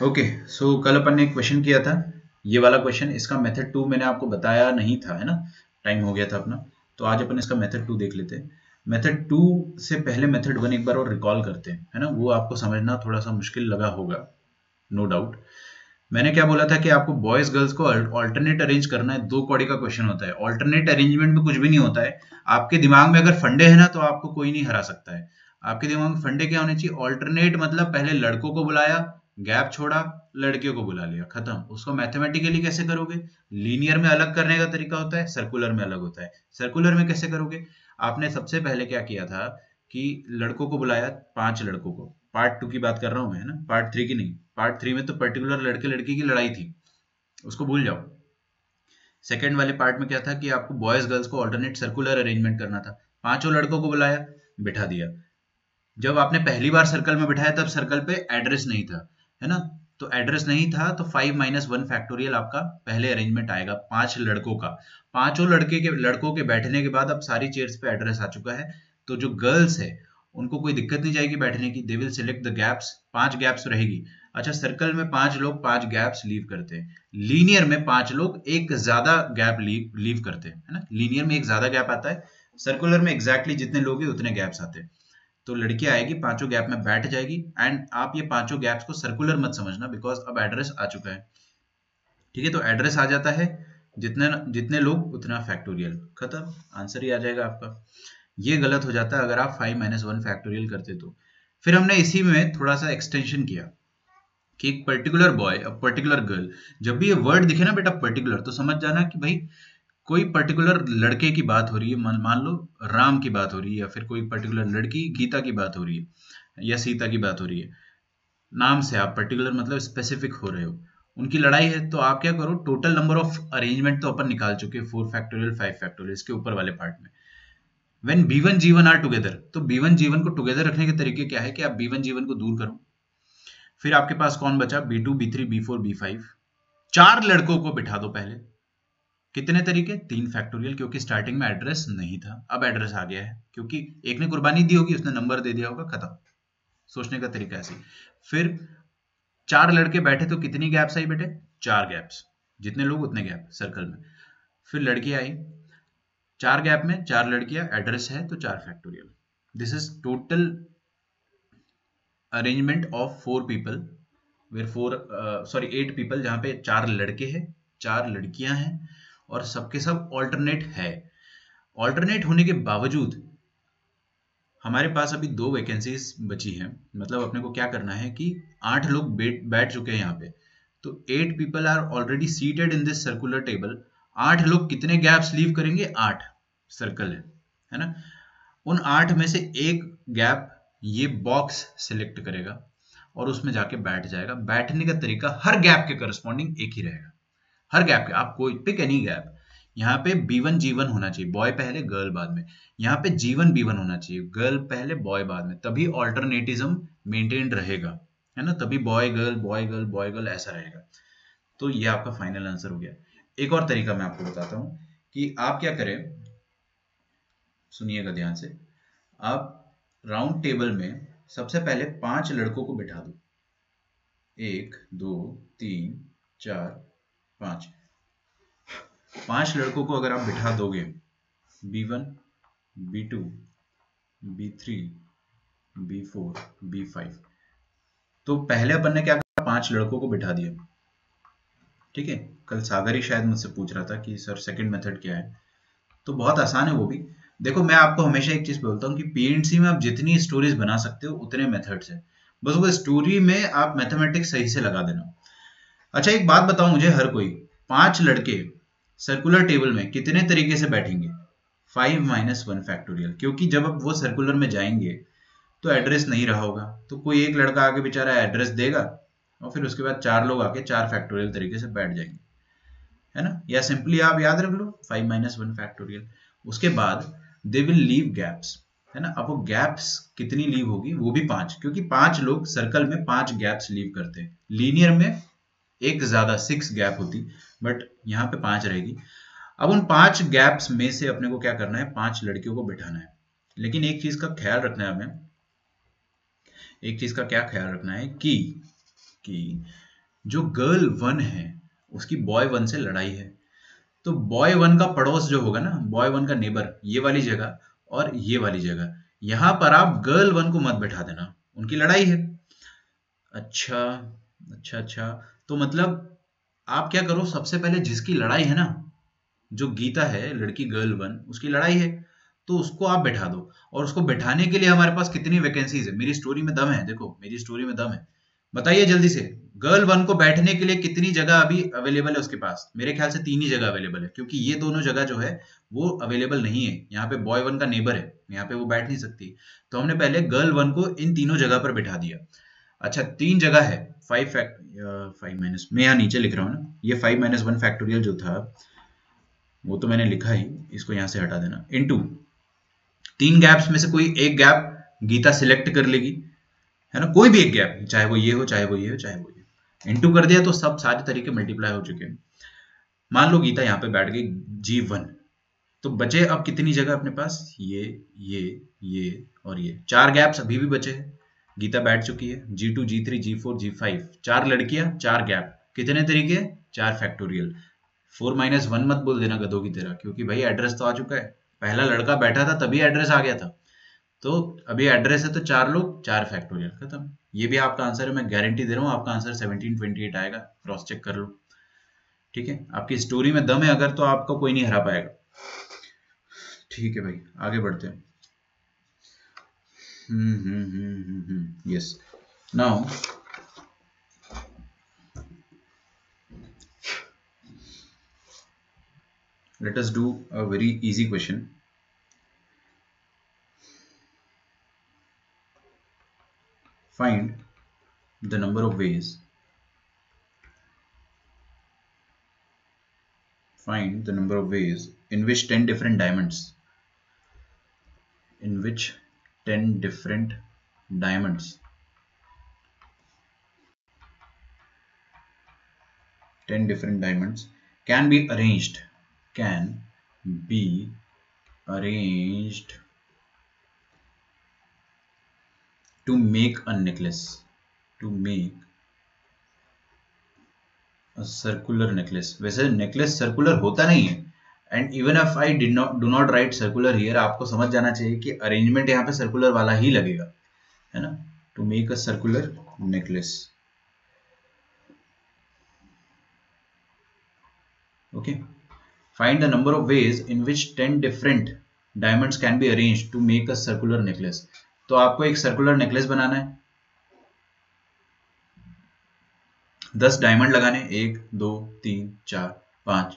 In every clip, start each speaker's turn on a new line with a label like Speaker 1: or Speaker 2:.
Speaker 1: Okay, सो कल अपन ने एक क्वेश्चन किया था, ये वाला क्वेश्चन। इसका मेथड 2 मैंने आपको बताया नहीं था, है ना, टाइम हो गया था अपना। तो आज अपन इसका मेथड 2 देख लेते हैं। मेथड 2 से पहले मेथड 1 एक बार और रिकॉल करते हैं, है ना। वो आपको समझना थोड़ा सा मुश्किल लगा होगा, नो डाउट। मैंने क्या बोला था कि आपको बॉयज गर्ल्स को ऑल्टरनेट अरेंज करना है। 2 कौड़ी का क्वेश्चन होता है। ऑल्टरनेट अरेंजमेंट में कुछ भी नहीं होता है। आपके दिमाग में अगर फंडे है ना, तो आपको कोई नहीं हरा सकता है। आपके दिमाग में फंडे क्या होने चाहिए? ऑल्टरनेट मतलब पहले लड़कों को बुलाया, गैप छोड़ा, लड़कियों को बुला लिया, खत्म। उसको मैथमेटिकली कैसे करोगे? लीनियर में अलग करने का तरीका होता है, सर्कुलर में अलग होता है। सर्कुलर में कैसे करोगे? आपने सबसे पहले क्या किया था कि लड़कों को बुलाया, 5 लड़कों को। पार्ट 2 की बात कर रहा हूं मैं, है ना, पार्ट 3 की नहीं। पार्ट 3 में तो पर्टिकुलर लड़के लड़की की लड़ाई थी, उसको भूल जाओ। सेकंड वाले पार्ट में क्या था कि आपको बॉयज गर्ल्स को ऑल्टरनेट सर्कुलर अरेंजमेंट करना था। 5 लड़कों को बुलाया, बिठा दिया। जब आपने पहली बार सर्कल में बिठाया तब सर्कल पे एड्रेस नहीं था, है ना। तो एड्रेस नहीं था तो 5 - 1 फैक्टोरियल आपका पहले अरेंजमेंट आएगा 5 लड़कों का। पांचों लड़कों के बैठने के बाद अब सारी चेयर्स पे एड्रेस आ चुका है। तो जो गर्ल्स है उनको कोई दिक्कत नहीं जाएगी बैठने की। They will select the gaps, 5 gaps रहेगी। अच्छा, सर्कल में 5 लोग 5 गैप्स लीव करते हैं। लीनियर में 5 लोग एक ज्यादा गैप लीव करते हैं, है ना। लीनियर में एक ज्यादा गैप आता है, सर्कुलर में एग्जैक्टली जितने लोग हैं उतने गैप्स आते हैं। तो लड़की आएगी, 5 गैप में बैठ जाएगी। एंड आप ये 5 गैप्स को सर्कुलर मत समझना, बिकॉज अब एड्रेस आ चुका है। ठीक है, तो एड्रेस आ जाता है, जितने जितने लोग उतना फैक्टोरियल, खत्म, आंसर ही आ जाएगा आपका। ये गलत हो जाता है अगर आप 5 - 1 फैक्टोरियल करते तो। फिर हमने इसी में थोड़ा सा एक्सटेंशन किया कि एक पर्टिकुलर बॉय, अब पर्टिकुलर गर्ल। जब भी ये वर्ड दिखे ना बेटा पर्टिकुलर, तो समझ जाना कि भाई कोई पर्टिकुलर लड़के की बात हो रही है। मान लो राम की बात हो रही है, या फिर कोई पर्टिकुलर लड़की गीता की बात हो रही है, या सीता की बात हो रही है। नाम से आप पर्टिकुलर मतलब स्पेसिफिक हो रहे हो। उनकी लड़ाई है, तो आप क्या करो, टोटल नंबर ऑफ अरेंजमेंट तो अपन निकाल चुके हैं, 4 फैक्टोरियल 5 फैक्टोरियल, इसके ऊपर वाले पार्ट में। When B1 G1 are together, तो B1 G1 को टुगेदर रखने के तरीके क्या है कि आप B1 G1 को दूर करो। फिर आपके पास कौन बचा? B2 B3 B4 B5। 4 लड़कों को बिठा दो पहले। कितने तरीके? 3 फैक्टोरियल, क्योंकि स्टार्टिंग में एड्रेस नहीं था, अब एड्रेस आ गया है, क्योंकि एक ने कुर्बानी दी होगी, उसने नंबर दे दिया होगा, खत्म। सोचने का तरीका ऐसे। फिर 4 लड़के बैठे तो कितनी गैप्स आई बेटे? 4 गैप्स, जितने लोग उतने गैप सर्कल में। फिर लड़की आई, 4 गैप में 4 लड़कियां, एड्रेस है तो 4 factorial. This is total arrangement of 4 people, where 8 people, जहां पे 4 लड़के हैं, 4 लड़कियां हैं, और सबके सब ऑल्टरनेट है। ऑल्टरनेट होने के बावजूद हमारे पास अभी 2 वैकेंसीज बची हैं। मतलब अपने को क्या करना है कि 8 लोग बैठ चुके हैं यहाँ पे। तो 8 people are already seated in this circular table. 8 लोग कितने गैप्स लीव करेंगे? 8। सर्कल है ना। उन 8 में से एक गैप ये बॉक्स सिलेक्ट करेगा और उसमें जाके बैठ जाएगा। बैठने का तरीका हर गैप के करस्पॉन्डिंग एक ही रहेगा। हर गैप के आप कोई पिक एनी गैप। यहाँ पे B1 G1 होना चाहिए, बॉय पहले गर्ल बाद में। यहाँ पे G1 B1 होना चाहिए, गर्ल पहले बॉय बाद में। तभी ऑल्टरनेटिज्म मेंटेन्ड रहेगा, है ना। तभी boy girl boy girl boy girl ऐसा रहेगा। तो ये आपका फाइनल आंसर हो गया। एक और तरीका मैं आपको बताता हूँ कि आप क्या करें, सुनिएगा ध्यान से। आप राउंड टेबल में सबसे पहले 5 लड़कों को बिठा दो। 1 2 3 4 5। 5 लड़कों को अगर आप बिठा दोगे, B1 B2 B3 B4 B5, तो पहले अपन ने क्या करा, 5 लड़कों को बिठा दिया। ठीक है, कल सागर ही शायद मुझसे पूछ रहा था कि सर सेकंड मेथड क्या है। तो बहुत आसान है वो भी। देखो, मैं आपको हमेशा एक चीज बोलता हूँ कि पीएनसी में आप जितनी स्टोरीज बना सकते हो उतने मेथड्स है। बस वो स्टोरी में आप मैथमेटिक्स सही से लगा देना। अच्छा, एक बात बताओ मुझे हर कोई, 5 लड़के सर्कुलर टेबल में कितने तरीके से बैठेंगे? 5 - 1 फैक्टोरियल, क्योंकि जब अब वो सर्कुलर में जाएंगे तो एड्रेस नहीं रहा होगा, तो कोई एक लड़का आके बेचारा एड्रेस देगा और फिर उसके बाद 4 लोग आके 4 फैक्टोरियल तरीके से बैठ जाएंगे, है ना। या सिंपली आप याद रख लो 5 - 1 फैक्टोरियल। उसके बाद दे विल लीव गैप्स, है ना। अब वो गैप्स कितनी लीव होगी? वो भी 5, क्योंकि 5 लोग सर्कल में 5 गैप्स लीव करते हैं। लीनियर में एक ज्यादा 6 गैप होती, बट यहाँ पे 5 रहेगी। अब उन 5 गैप्स में से अपने को क्या करना है? 5 लड़कियों को बिठाना है। लेकिन एक चीज का ख्याल रखना है हमें, एक चीज का क्या ख्याल रखना है कि जो गर्ल 1 है उसकी बॉय 1 से लड़ाई है, तो बॉय 1 का पड़ोस जो होगा ना, बॉय 1 का नेबर, ये वाली जगह और ये वाली जगह, यहां पर आप गर्ल 1 को मत बैठा देना, उनकी लड़ाई है। अच्छा अच्छा अच्छा, तो मतलब आप क्या करो, सबसे पहले जिसकी लड़ाई है ना, जो गीता है लड़की गर्ल 1, उसकी लड़ाई है, तो उसको आप बैठा दो। और उसको बैठाने के लिए हमारे पास कितनी वैकेंसीज है, मेरी स्टोरी में दम है, देखो मेरी स्टोरी में दम है। बताइए जल्दी से, गर्ल 1 को बैठने के लिए कितनी जगह अभी अवेलेबल है उसके पास? मेरे ख्याल से 3 ही जगह अवेलेबल है, क्योंकि ये दोनों जगह जो है वो अवेलेबल नहीं है। यहाँ पे बॉय 1 का नेबर है, यहाँ पे वो बैठ नहीं सकती, तो हमने पहले गर्ल 1 को इन तीनों जगह पर बैठा दिया। अच्छा, 3 जगह है, 5 माइनस, मैं यहाँ नीचे लिख रहा हूँ ना, ये 5 - 1 फैक्टोरियल जो था वो तो मैंने लिखा ही, इसको यहाँ से हटा देना, इनटू 3 गैप्स में से कोई एक गैप गीता सिलेक्ट कर लेगी, है ना, कोई भी एक गैप, चाहे वो ये हो, चाहे वो ये हो, चाहे वो ये, इनटू कर दिया तो सब सारे तरीके मल्टीप्लाई हो चुके हैं। मान लो गीता यहाँ पे बैठ गई G1, तो बचे अब कितनी जगह अपने पास, ये और ये 4 गैप्स अभी भी बचे हैं। गीता बैठ चुकी है G2 G3 G4 G5, 4 लड़कियां 4 गैप, कितने तरीके, 4 फैक्टोरियल। 4 - 1 मत बोल देना गधों की तरह, क्योंकि भाई एड्रेस तो आ चुका है, पहला लड़का बैठा था तभी एड्रेस आ गया था, तो अभी एड्रेस है तो 4 लोग 4 फैक्टोरियल, खत्म। ये भी आपका आंसर है, मैं गारंटी दे रहा हूँ आपका आंसर 1728 आएगा, क्रॉस चेक कर लो। ठीक है, आपकी स्टोरी में दम है अगर, तो आपको कोई नहीं हरा पाएगा। ठीक है भाई, आगे बढ़ते हैं। Yes, now let us do a very easy question. Find the number of ways, find the number of ways in which 10 different diamonds, in which 10 different diamonds 10 different diamonds can be arranged, can be arranged to make a necklace, to make a circular necklace. वैसे necklace circular होता नहीं है, and even if I do not write circular here, आपको समझ जाना चाहिए कि arrangement यहाँ पे circular वाला ही लगेगा, है ना, to make a circular necklace. Okay, find the number of ways in which 10 different diamonds can be arranged to make a circular necklace. तो आपको एक circular necklace बनाना है, 10 डायमंड लगाने, 1 2 3 4 5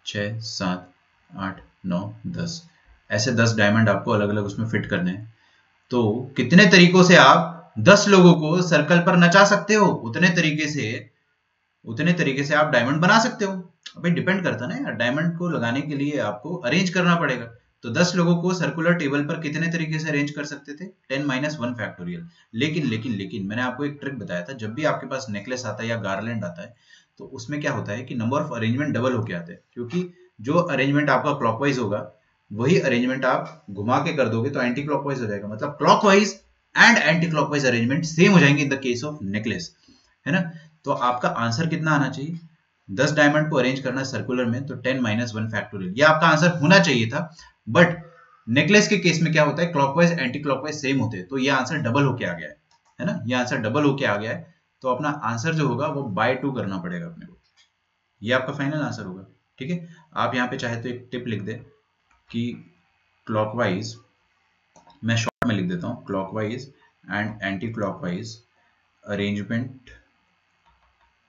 Speaker 1: 6 7 8 9 10, ऐसे 10 डायमंड आपको अलग अलग उसमें फिट करने हैं। तो कितने तरीकों से आप 10 लोगों को सर्कल पर नचा सकते हो, उतने तरीके से आप डायमंड बना सकते हो। अभी डिपेंड करता है ना यार, डायमंड को लगाने के लिए आपको अरेंज करना पड़ेगा, तो 10 लोगों को सर्कुलर टेबल पर कितने तरीके से अरेंज कर सकते थे, 10 - 1 फैक्टोरियल। लेकिन मैंने आपको एक ट्रिक बताया था, जब भी आपके पास नेकलेस आता है या गार्लैंड आता है, तो उसमें क्या होता है कि नंबर ऑफ अरेंजमेंट डबल होके आते हैं, क्योंकि जो अरेंजमेंट आपका क्लॉकवाइज होगा वही अरेंजमेंट आप घुमा के कर दोगे तो एंटी क्लॉकवाइज हो जाएगा, मतलब clockwise and anti clockwise arrangement same हो जाएंगे in the case of necklace, है ना। तो आपका आंसर कितना आना चाहिए, 10 डायमंड को अरेंज करना सर्कुलर में, तो 10 - 1 फैक्टोरियल, ये आपका आंसर होना चाहिए था। बट नेकलेस के केस में क्या होता है, क्लॉकवाइज एंटी क्लॉकवाइज सेम होते हैं, तो ये आंसर डबल होके आ गया है ना, ये आंसर डबल होके आ गया है, तो अपना आंसर जो होगा वो बाय 2 करना पड़ेगा अपने को, ये आपका फाइनल आंसर होगा। ठीक है, आप यहाँ पे चाहे तो एक टिप लिख दे कि क्लॉकवाइज, मैं शॉर्ट में लिख देता हूँ, clockwise and anti clockwise arrangement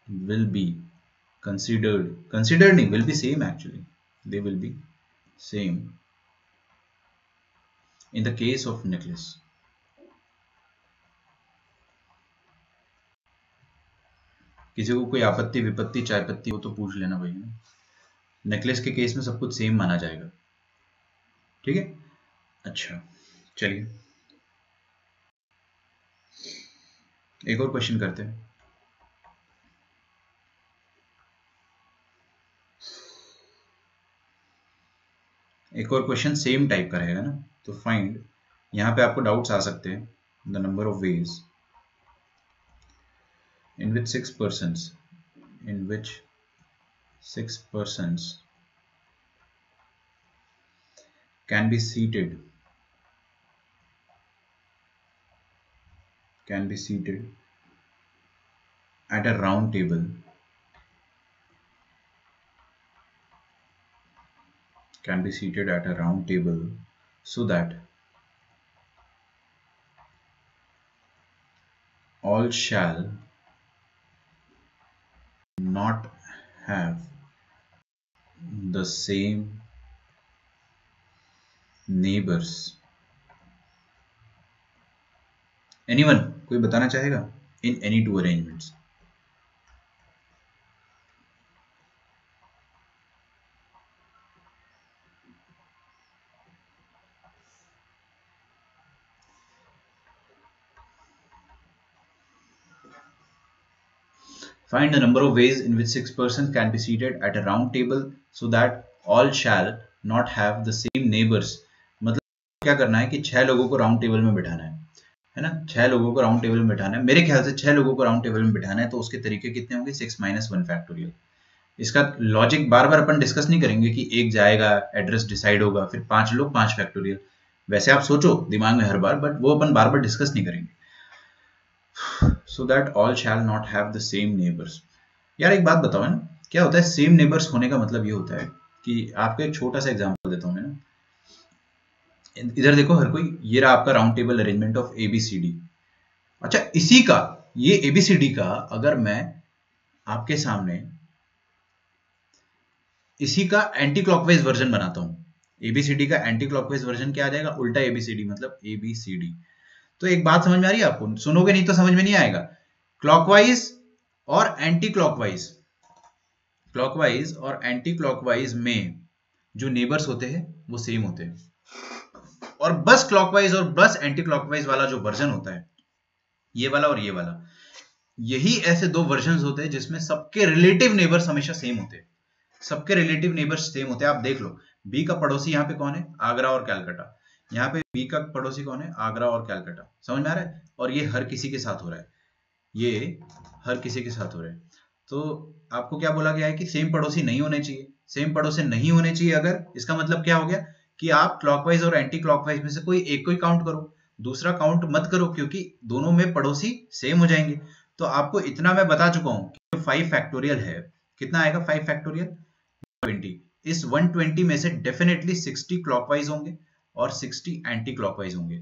Speaker 1: will be considered नहीं, will be same, actually they will be same in the case of necklace. किसी को कोई आपत्ति विपत्ति चाय पत्ती हो तो पूछ लेना भाई, नेकलेस के केस में सब कुछ सेम माना जाएगा। ठीक है, अच्छा चलिए एक और क्वेश्चन करते हैं। एक और क्वेश्चन सेम टाइप का रहेगा ना, तो फाइंड, यहाँ पे आपको डाउट्स आ सकते हैं, the number of ways in which 6 persons in which 6 persons can be seated at a round table so that all shall not have the same neighbors. Anyone? कोई बताना चाहेगा? In any two arrangements. Find the number of ways in which 6 persons can be seated at a round table so that all shall not have the same neighbors. मतलब क्या करना है कि 6 लोगों को राउंड टेबल में बिठाना है ना? 6 लोगों को राउंड टेबल में बिठाना है. मेरे ख्याल से 6 लोगों को राउंड टेबल में बिठाना है, तो उसके तरीके कितने होंगे? 6 - 1 फैक्टोरियल. इसका लॉजिक बार बार अपन डिस्कस नहीं करेंगे कि एक जाएगा, एड्रेस डिसाइड होगा, फिर 5 लोग 5 फैक्टोरियल. वैसे आप सोचो दिमाग में हर बार, बट वो अपन बार बार डिस्कस नहीं करेंगे. So that all shall not have the same neighbors. यार एक बात बताओ ना, क्या होता है सेम नेबर्स होने का मतलब ये होता है कि आपको एक छोटा सा एग्जांपल देता हूं मैं ना. इधर देखो हर कोई, ये रहा आपका round table arrangement of ABCD. अच्छा, इसी का ये ABCD का अगर मैं आपके सामने इसी का एंटी क्लॉकवाइज वर्जन बनाता हूं, ABCD का एंटी क्लॉकवाइज वर्जन क्या आ जाएगा? उल्टा ABCD, मतलब ABCD. तो एक बात समझ में आ रही है आपको? सुनोगे नहीं तो समझ में नहीं आएगा. क्लॉकवाइज और एंटी क्लॉकवाइज में जो नेबर्स होते हैं वो सेम होते हैं, और बस क्लॉकवाइज और बस एंटी क्लॉकवाइज वाला जो वर्जन होता है, ये वाला और ये वाला, यही ऐसे दो वर्जन होते हैं जिसमें सबके रिलेटिव नेबर्स हमेशा सेम होते हैं. सबके रिलेटिव नेबर्स सेम होते हैं. आप देख लो, बी का पड़ोसी यहाँ पे कौन है? आगरा और कैलकाटा. यहाँ पे बी का पड़ोसी कौन है? आगरा और कैलकाटा. समझ में आ रहा है? और ये हर किसी के साथ हो रहा है, ये हर किसी के साथ हो रहा है. तो आपको क्या बोला गया है कि सेम पड़ोसी नहीं होने चाहिए. सेम पड़ोसी नहीं होने चाहिए अगर, इसका मतलब क्या हो गया कि आप क्लॉकवाइज और एंटी क्लॉकवाइज में से कोई एक को ही काउंट करो, दूसरा काउंट मत करो, क्योंकि दोनों में पड़ोसी सेम हो जाएंगे. तो आपको इतना मैं बता चुका हूं कि 5 फैक्टोरियल है, कितना आएगा 5 फैक्टोरियल? 120. इस 120 में से डेफिनेटली 60 क्लॉकवाइज होंगे और 60 एंटी क्लॉकवाइज होंगे.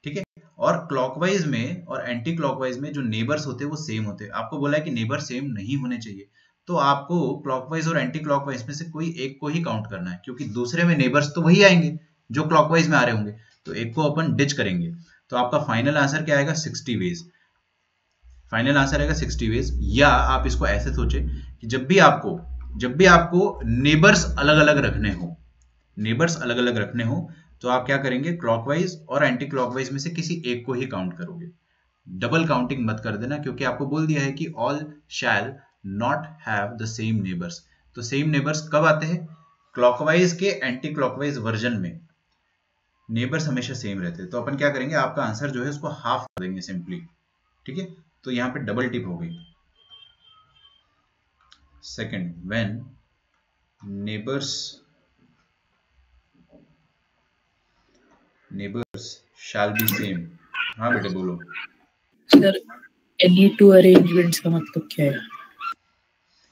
Speaker 1: ठीक है? और क्लॉकवाइज में और एंटी क्लॉकवाइज में जो नेबर्स होते हैं वो सेम होते हैं. आपको बोला है कि नेबर सेम नहीं होने चाहिए, तो आपको क्लॉकवाइज और एंटी क्लॉकवाइज में से कोई एक को ही काउंट करना है, क्योंकि दूसरे में नेबर्स तो वही आएंगे जो क्लॉकवाइज में आ रहे होंगे, तो एक को अपन डिच करेंगे. तो आपका फाइनल आंसर क्या आएगा? 60 वेज. फाइनल आंसर आएगा 60 वेज. या आप इसको ऐसे सोचे कि जब भी आपको नेबर्स अलग अलग रखने हो, तो आप क्या करेंगे? क्लॉकवाइज और एंटी क्लॉकवाइज में से किसी एक को ही काउंट करोगे. डबल काउंटिंग मत कर देना, क्योंकि आपको बोल दिया है कि all shall not have the same neighbours. तो सेम नेबर्स कब आते हैं? क्लॉकवाइज के एंटी क्लॉकवाइज वर्जन में नेबर्स हमेशा सेम रहते हैं. तो अपन क्या करेंगे? आपका आंसर जो है उसको हाफ कर देंगे सिंपली. ठीक है? तो यहां पे डबल टिप हो गई. Second, when neighbours shall be same. हाँ बेटे बोलो.
Speaker 2: सर, एनी टू अरेंजमेंट्स का मतलब क्या है?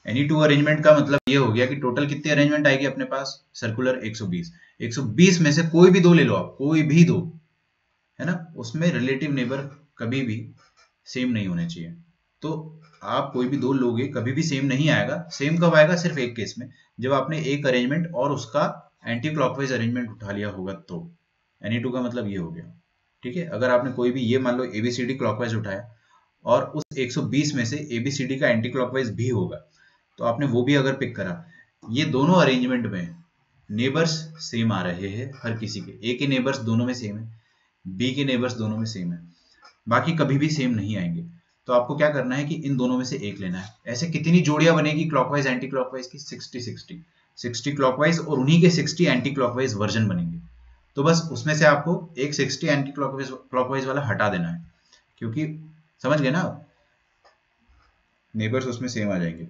Speaker 1: एनी टू अरेंजमेंट का मतलब ये हो गया कि टोटल कितनी अरेंजमेंट आएगी अपने पास? सर्कुलर 120. 120 में से कोई भी दो ले लो आप, कोई भी दो, है ना? उसमें रिलेटिव नेबर कभी भी सेम नहीं होने चाहिए. तो आप कोई भी दो लोगे, कभी भी सेम नहीं आएगा. सेम कब आएगा? सिर्फ एक केस में, जब आपने एक अरेंजमेंट और उसका एंटी क्लॉकवाइज अरेंजमेंट उठा लिया होगा. तो एनी टू का मतलब ये हो गया. ठीक है? अगर आपने कोई भी, ये मान लो ABCD क्लॉकवाइज उठाया और उस 120 में से ABCD का एंटी क्लॉकवाइज भी होगा, तो आपने वो भी अगर पिक करा, ये दोनों अरेंजमेंट में नेबर्स सेम आ रहे हैं हर किसी के. ए के नेबर्स दोनों में सेम है, बी के नेबर्स दोनों में सेम है, बाकी कभी भी सेम नहीं आएंगे. तो आपको क्या करना है कि इन दोनों में से एक लेना है. ऐसे कितनी जोड़ियां बनेगी क्लॉकवाइज एंटी क्लॉकवाइज की? 60 क्लॉकवाइज और उन्हीं के 60 एंटी क्लॉकवाइज वर्जन बनेंगे. तो बस उसमें से आपको एक 60 एंटी क्लॉकवाइज वाला हटा देना है, क्योंकि समझ गए ना, नेबर्स उसमें सेम आ जाएंगे.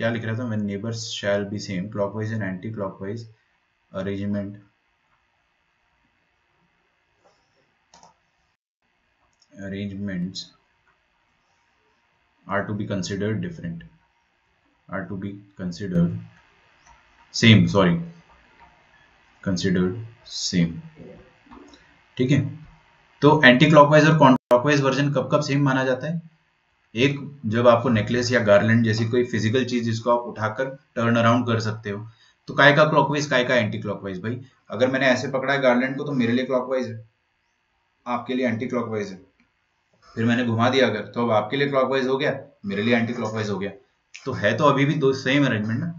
Speaker 1: क्या लिख रहा था? when neighbors shall be same clockwise and anti clockwise arrangements are to be considered different, are to be considered same, sorry, considered same. ठीक है, तो एंटी क्लॉकवाइज और कॉन्ट्रॉकवाइज वर्जन कब कब सेम माना जाता है? एक, जब आपको नेकलेस या गार्लैंड जैसी कोई फिजिकल चीज जिसको आप उठाकर टर्न अराउंड कर सकते हो, तो काय का क्लॉकवाइज, काय का एंटी क्लॉकवाइज? भाई अगर मैंने ऐसे पकड़ा है गार्लैंड को तो मेरे लिए क्लॉकवाइज है, आपके लिए एंटी क्लॉकवाइज है। फिर मैंने घुमा दिया अगर, तो अब आपके लिए क्लॉकवाइज हो गया, मेरे लिए एंटी क्लॉकवाइज हो गया। तो है तो अभी भी दो सेम अरेंजमेंट ना।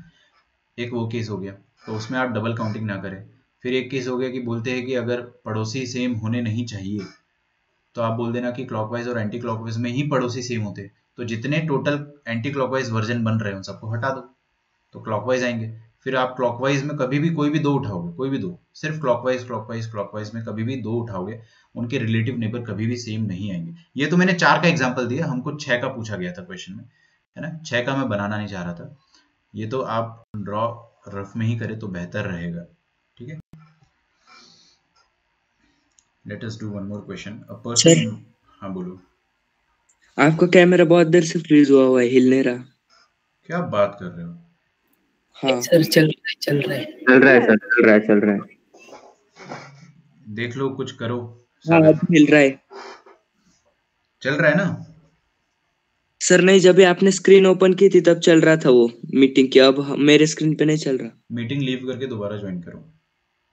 Speaker 1: एक वो केस हो गया, तो उसमें आप डबल काउंटिंग ना करें। फिर एक केस हो गया कि बोलते हैं कि अगर पड़ोसी सेम होने नहीं चाहिए, तो आप बोल देना कि क्लॉकवाइज और एंटी क्लॉकवाइज में ही पड़ोसी सेम होते, तो जितने टोटल एंटी क्लॉकवाइज वर्जन बन रहे हैं उन सबको हटा दो, तो क्लॉकवाइज आएंगे। फिर आप क्लॉकवाइज में कभी भी कोई भी दो उठाओगे, कोई भी दो, सिर्फ क्लॉकवाइज क्लॉकवाइज क्लॉकवाइज में कभी भी दो उठाओगे, उनके रिलेटिव नेबर कभी भी सेम नहीं आएंगे। ये तो मैंने 4 का एग्जांपल दिया, हमको 6 का पूछा गया था क्वेश्चन में, है ना। 6 का मैं बनाना नहीं चाह रहा था, ये तो आप ड्रॉ रफ में ही करें तो बेहतर रहेगा, ठीक है। Let us do one more question. A person, हाँ बोलो।
Speaker 3: आपका कैमरा बहुत देर से फ्रीज हुआ है, हिल नहीं रहा।
Speaker 1: क्या बात कर रहे हो?
Speaker 3: हाँ
Speaker 2: सर चल रहा है।
Speaker 3: चल रहा है।
Speaker 1: देख लो, कुछ करो।
Speaker 3: हाँ, अब हिल रहा है।
Speaker 1: चल रहा है ना?
Speaker 3: सर नहीं, जब भी आपने स्क्रीन ओपन की थी तब चल रहा था वो मीटिंग की, अब मेरे स्क्रीन पे नहीं चल रहा।
Speaker 1: मीटिंग लीव करके दोबारा ज्वाइन करो,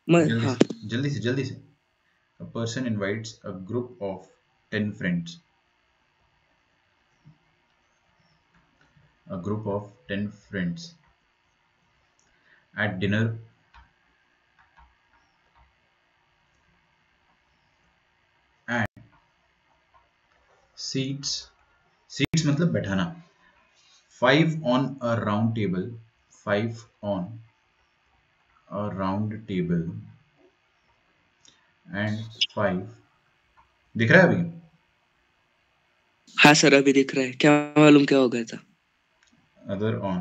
Speaker 1: जल्दी
Speaker 3: हाँ।
Speaker 1: से जल्दी से जल्दी से। A person invites a group of 10 friends. A group of 10 friends at dinner and seats मतलब बैठाना, 5 on a round table, 5 on a round table and 5, दिख रहा है अभी?
Speaker 3: हाँ सर, अभी दिख रहा है। क्या मालूम क्या हो गया था।
Speaker 1: Other on